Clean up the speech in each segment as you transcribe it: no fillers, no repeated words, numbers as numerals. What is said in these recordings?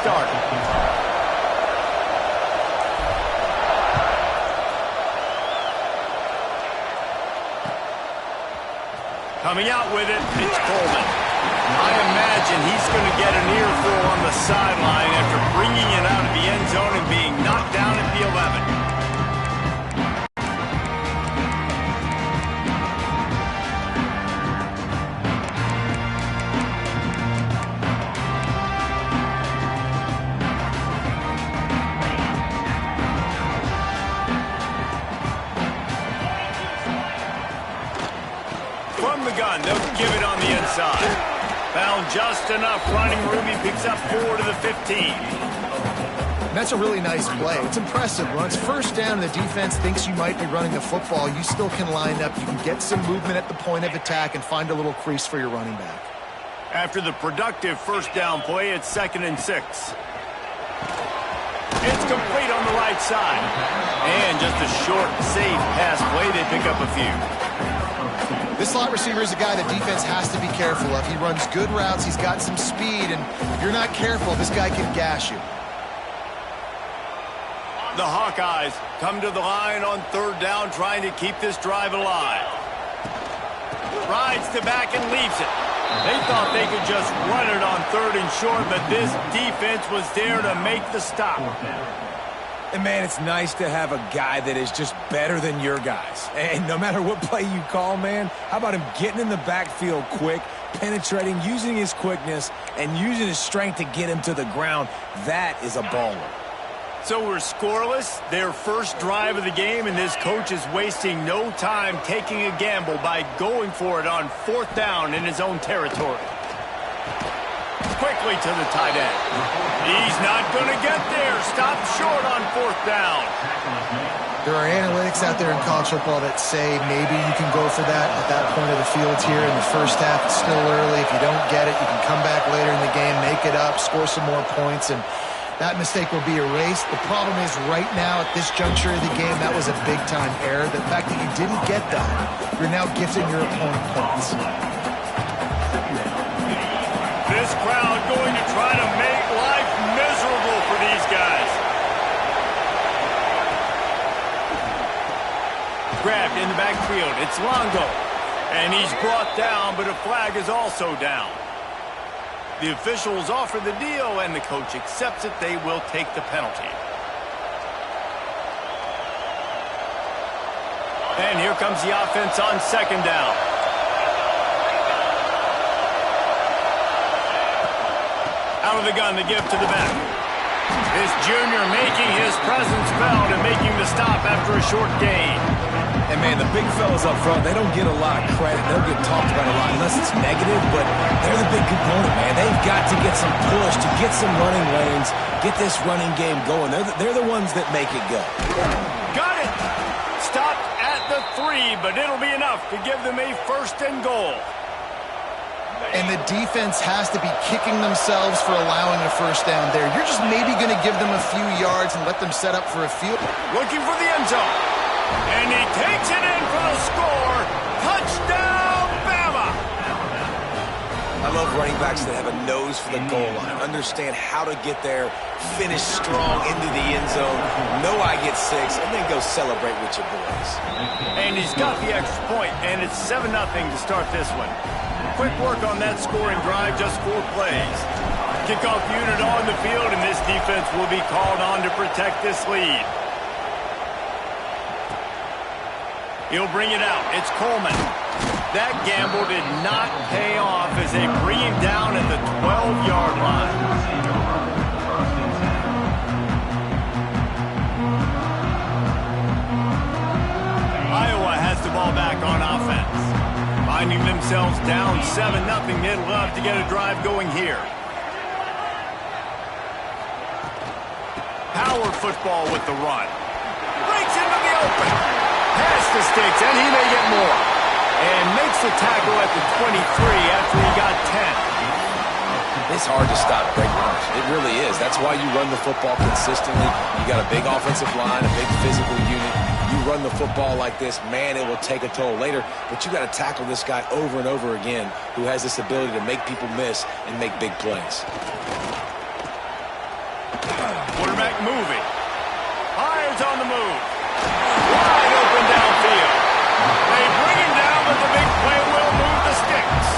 started. Coming out with it, it's Coleman. I imagine he's going to get an earful on the sideline after bringing it out of the end zone and being knocked down at the 11. From the gun, they'll give it on the inside. Found just enough running room. He picks up 4 to the 15. That's a really nice play. It's impressive. When it's first down and the defense thinks you might be running the football, you still can line up. You can get some movement at the point of attack and find a little crease for your running back. After the productive first down play, it's 2nd and 6. It's complete on the right side. And just a short, safe pass play. They pick up a few. This slot receiver is a guy the defense has to be careful of. He runs good routes. He's got some speed, and if you're not careful, this guy can gash you. The Hawkeyes come to the line on 3rd down, trying to keep this drive alive. Rides to back and leaves it. They thought they could just run it on 3rd and short, but this defense was there to make the stop. And, man, it's nice to have a guy that is just better than your guys. And no matter what play you call, man, how about him getting in the backfield quick, penetrating, using his quickness, and using his strength to get him to the ground? That is a baller. So we're scoreless, their first drive of the game, and this coach is wasting no time taking a gamble by going for it on 4th down in his own territory. Quickly to the tight end. He's not going to get there. Stopped short on 4th down. There are analytics out there in college football that say maybe you can go for that at that point of the field here in the first half. It's still early. If you don't get it, you can come back later in the game, make it up, score some more points, and that mistake will be erased. The problem is right now at this juncture of the game, that was a big-time error. The fact that you didn't get that, you're now gifting your opponent points. This crowd going to try to make life miserable for these guys. Grabbed in the backfield. It's Longo. And he's brought down, but a flag is also down. The officials offer the deal, and the coach accepts it. They will take the penalty. And here comes the offense on 2nd down. Out of the gun, the give to the back. This junior making his presence felt and making the stop after a short gain. And, man, the big fellas up front, they don't get a lot of credit. They'll get talked about a lot unless it's negative, but they're the big component, man. They've got to get some push, to get some running lanes, get this running game going. They're the ones that make it go. Got it! Stopped at the 3, but it'll be enough to give them a 1st and goal. And the defense has to be kicking themselves for allowing a 1st down there. You're just maybe going to give them a few yards and let them set up for a field. Looking for the end zone. And he takes it in for the score. Touchdown, Bama! I love running backs that have a nose for the goal line, understand how to get there, finish strong into the end zone, know I get 6, and then go celebrate with your boys. And he's got the extra point, and it's 7-0 to start this one. Quick work on that scoring drive, just 4 plays. Kickoff unit on the field, and this defense will be called on to protect this lead. He'll bring it out. It's Coleman. That gamble did not pay off as they bring him down at the 12-yard line. Iowa has the ball back on offense. Finding themselves down 7-0, they'd love to get a drive going here. Power football with the run. Breaks into the open. Past the sticks, and he may get more. And makes the tackle at the 23 after he got 10. It's hard to stop great runners. It really is. That's why you run the football consistently. You got a big offensive line, a big physical unit. You run the football like this, man, it will take a toll later. But you got to tackle this guy over and over again who has this ability to make people miss and make big plays. Quarterback moving. Fires on the move. Wide open downfield. They bring him down, but the big play will move the sticks.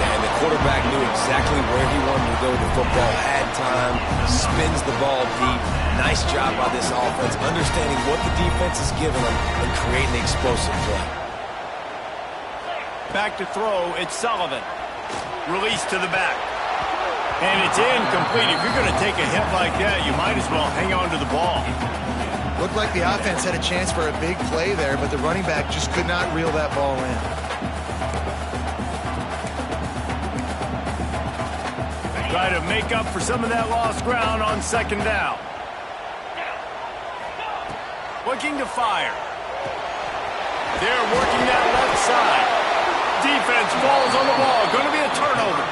And the quarterback knew exactly where he wanted to go with the football, had time, spins the ball deep. Nice job by this offense, understanding what the defense is giving them and creating the explosive play. Back to throw, it's Sullivan. Release to the back. And it's incomplete. If you're going to take a hit like that, you might as well hang on to the ball. Looked like the offense had a chance for a big play there, but the running back just could not reel that ball in. Try to make up for some of that lost ground on second down. Looking to fire. They're working that left side. Defense falls on the ball. Going to be a turnover.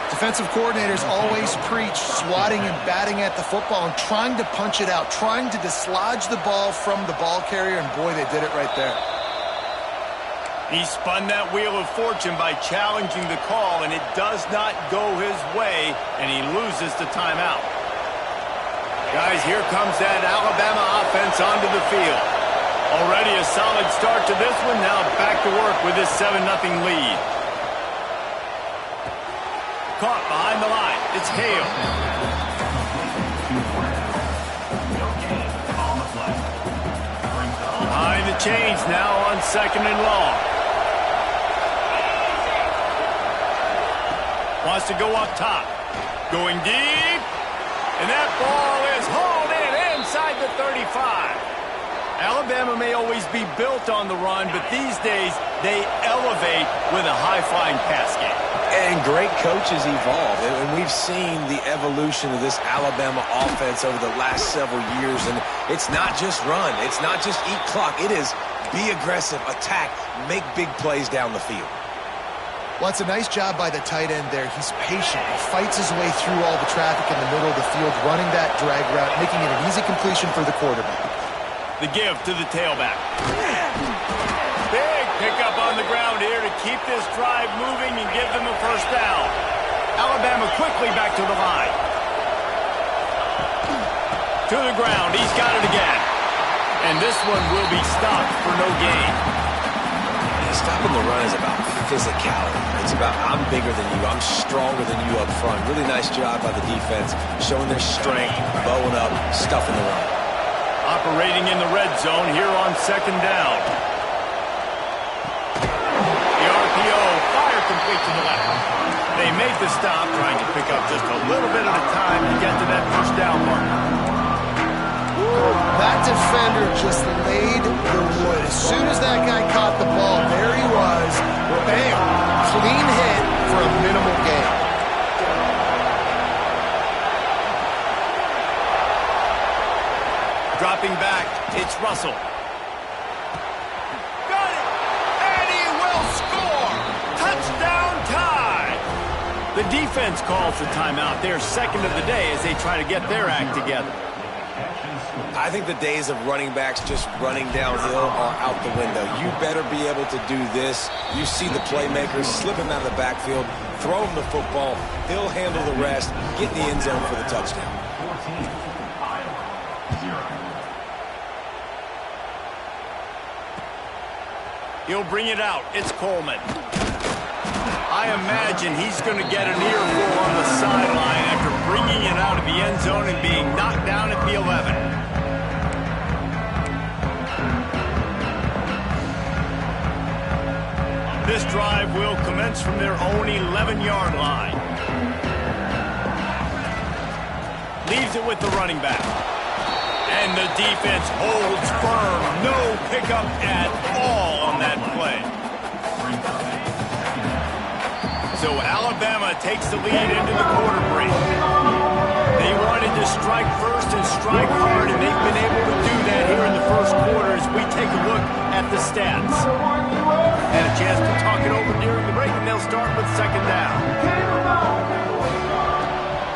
Defensive coordinators always preach swatting and batting at the football and trying to punch it out, trying to dislodge the ball from the ball carrier, and boy, they did it right there. He spun that wheel of fortune by challenging the call, and it does not go his way, and he loses the timeout. Guys, here comes that Alabama offense onto the field. Already a solid start to this one. Now back to work with this 7-0 lead. Caught behind the line. It's Hale. Behind the chains now on second and long. Wants to go up top. Going deep. And that ball is hauled in inside the 35. Alabama may always be built on the run, but these days they elevate with a high-flying pass game. And great coaches evolve, and we've seen the evolution of this Alabama offense over the last several years, and it's not just run, it's not just eat clock, it is be aggressive, attack, make big plays down the field. Well, it's a nice job by the tight end there. He's patient. He fights his way through all the traffic in the middle of the field, running that drag route, making it an easy completion for the quarterback. The give to the tailback. Big pickup on the ground here to keep this drive moving and give them a first down. Alabama quickly back to the line. To the ground. He's got it again. And this one will be stopped for no gain. Stopping the run is about physicality. It's about I'm bigger than you, I'm stronger than you up front. Really nice job by the defense, showing their strength, bowing up, stuffing the run. Operating in the red zone here on second down. The RPO, fire complete to the left. They make the stop, trying to pick up just a little bit at a time to get to that first down marker. That defender just laid the wood. As soon as that guy caught the ball, there he was. Bam! Clean hit for a minimal gain. Dropping back, it's Russell. Got it! And he will score! Touchdown tie! The defense calls the timeout. They're second of the day as they try to get their act together. I think the days of running backs just running downhill are out the window. You better be able to do this. You see the playmakers slip him out of the backfield, throw him the football, he'll handle the rest, get in the end zone for the touchdown. He'll bring it out. It's Coleman. I imagine he's going to get an earful on the sideline after bringing it out of the end zone and being knocked down at the 11. This drive will commence from their own 11-yard line. Leaves it with the running back. And the defense holds firm. No pickup at all on that play. So Alabama takes the lead into the quarter break. They wanted to strike first and strike hard, and they've been able to do that here in the first quarter as we take a look at the stats. Had a chance to talk it over during the break, and they'll start with second down.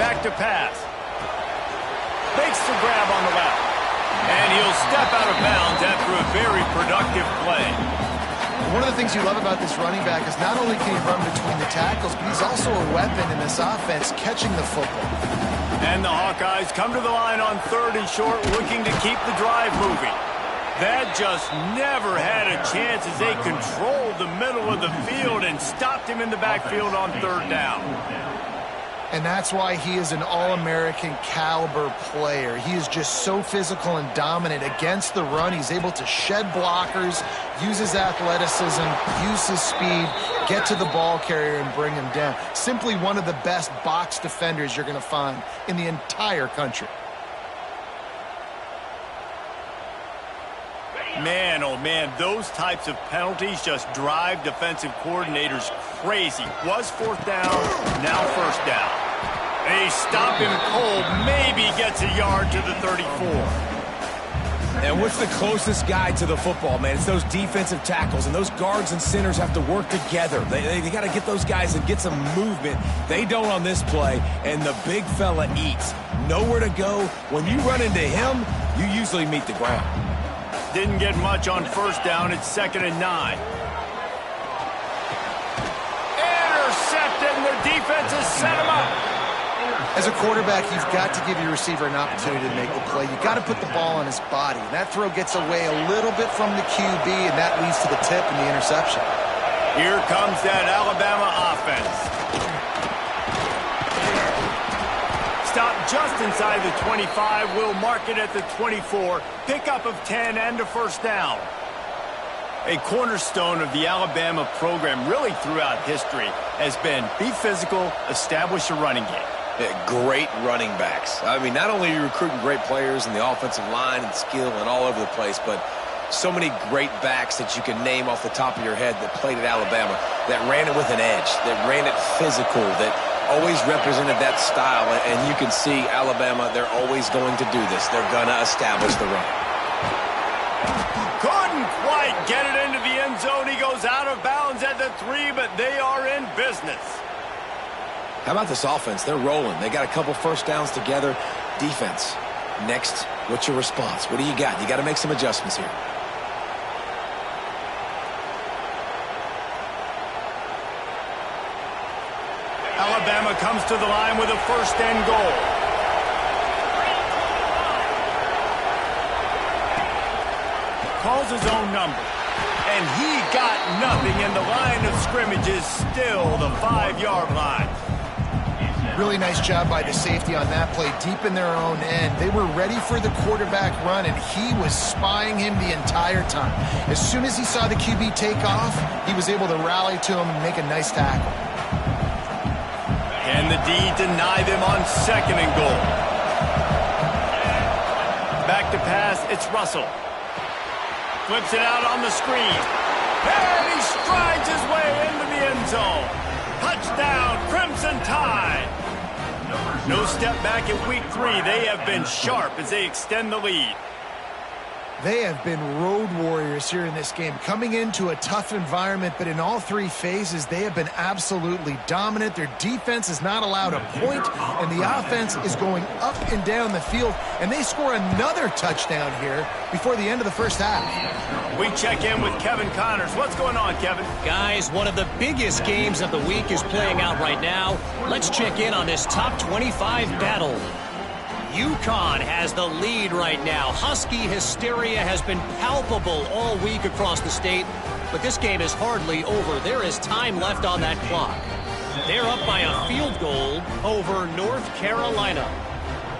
Back to pass. Makes the grab on the left. And he'll step out of bounds after a very productive play. One of the things you love about this running back is not only can he run between the tackles, but he's also a weapon in this offense catching the football. And the Hawkeyes come to the line on 3rd and short, looking to keep the drive moving. That just never had a chance as they controlled the middle of the field and stopped him in the backfield on 3rd down. And that's why he is an All-American caliber player. He is just so physical and dominant against the run. He's able to shed blockers, use his athleticism, use his speed, get to the ball carrier and bring him down. Simply one of the best box defenders you're going to find in the entire country. Man, oh man, those types of penalties just drive defensive coordinators crazy. Was 4th down, now 1st down. They stop him cold, maybe gets a yard to the 34. And what's the closest guy to the football, man? It's those defensive tackles, and those guards and centers have to work together. They got to get those guys and get some movement. They don't on this play, and the big fella eats. Nowhere to go. When you run into him, you usually meet the ground. Didn't get much on 1st down. It's 2nd and 9. Intercepted, and the defense has set him up. As a quarterback, you've got to give your receiver an opportunity to make the play. You've got to put the ball on his body. And that throw gets away a little bit from the QB, and that leads to the tip and the interception. Here comes that Alabama offense. Stop just inside the 25. We'll mark it at the 24. Pickup of 10 and a 1st down. A cornerstone of the Alabama program really throughout history has been be physical, establish a running game. Yeah, great running backs. I mean, not only are you recruiting great players in the offensive line and skill and all over the place, but so many great backs that you can name off the top of your head that played at Alabama, that ran it with an edge, that ran it physical, that always represented that style. And you can see Alabama, they're always going to do this. They're going to establish the run. Couldn't quite get it into the end zone. He goes out of bounds at the 3, but they are in business. How about this offense? They're rolling. They got a couple 1st downs together. Defense. Next, what's your response? What do you got? You got to make some adjustments here. Alabama comes to the line with a 1st and goal. Calls his own number. And he got nothing, and the line of scrimmage is still the 5-yard line. Really nice job by the safety on that play, deep in their own end. They were ready for the quarterback run, and he was spying him the entire time. As soon as he saw the QB take off, he was able to rally to him and make a nice tackle. Can the D deny them on 2nd and goal? Back to pass, it's Russell. Flips it out on the screen. And he strides his way into the end zone. Touchdown, Crimson Tide. No step back in week 3. They have been sharp as they extend the lead. They have been road warriors here in this game, coming into a tough environment, but in all 3 phases, they have been absolutely dominant. Their defense is not allowed a point, and the offense is going up and down the field, and they score another touchdown here before the end of the 1st half. We check in with Kevin Connors. What's going on, Kevin? Guys, one of the biggest games of the week is playing out right now. Let's check in on this top 25 battle. UConn has the lead right now. Husky hysteria has been palpable all week across the state, but this game is hardly over. There is time left on that clock. They're up by a field goal over North Carolina.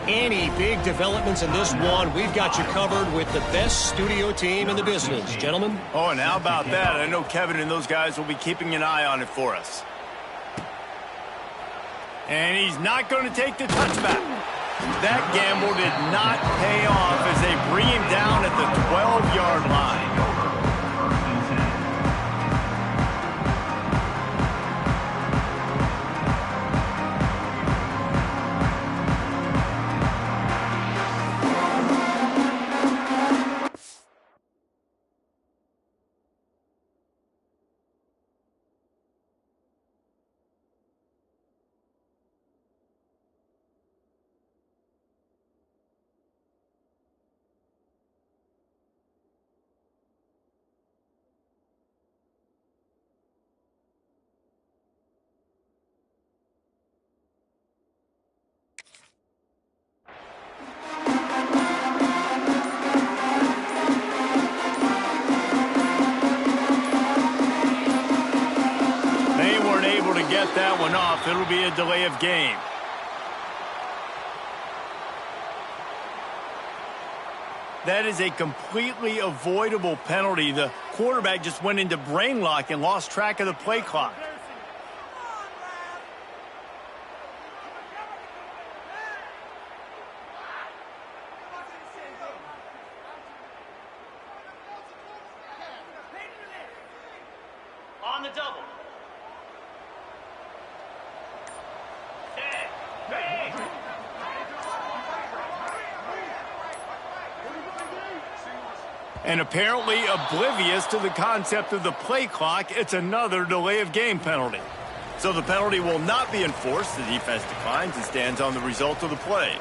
Any big developments in this one, we've got you covered with the best studio team in the business. Gentlemen? Oh, and how about that? I know Kevin and those guys will be keeping an eye on it for us. And he's not going to take the touchback. That gamble did not pay off as they bring him down at the 12-yard line. weren't able to get that one off. It'll be a delay of game. That is a completely avoidable penalty. The quarterback just went into brain lock and lost track of the play clock. On the double. And apparently oblivious to the concept of the play clock, it's another delay of game penalty. So the penalty will not be enforced. The defense declines and stands on the result of the play.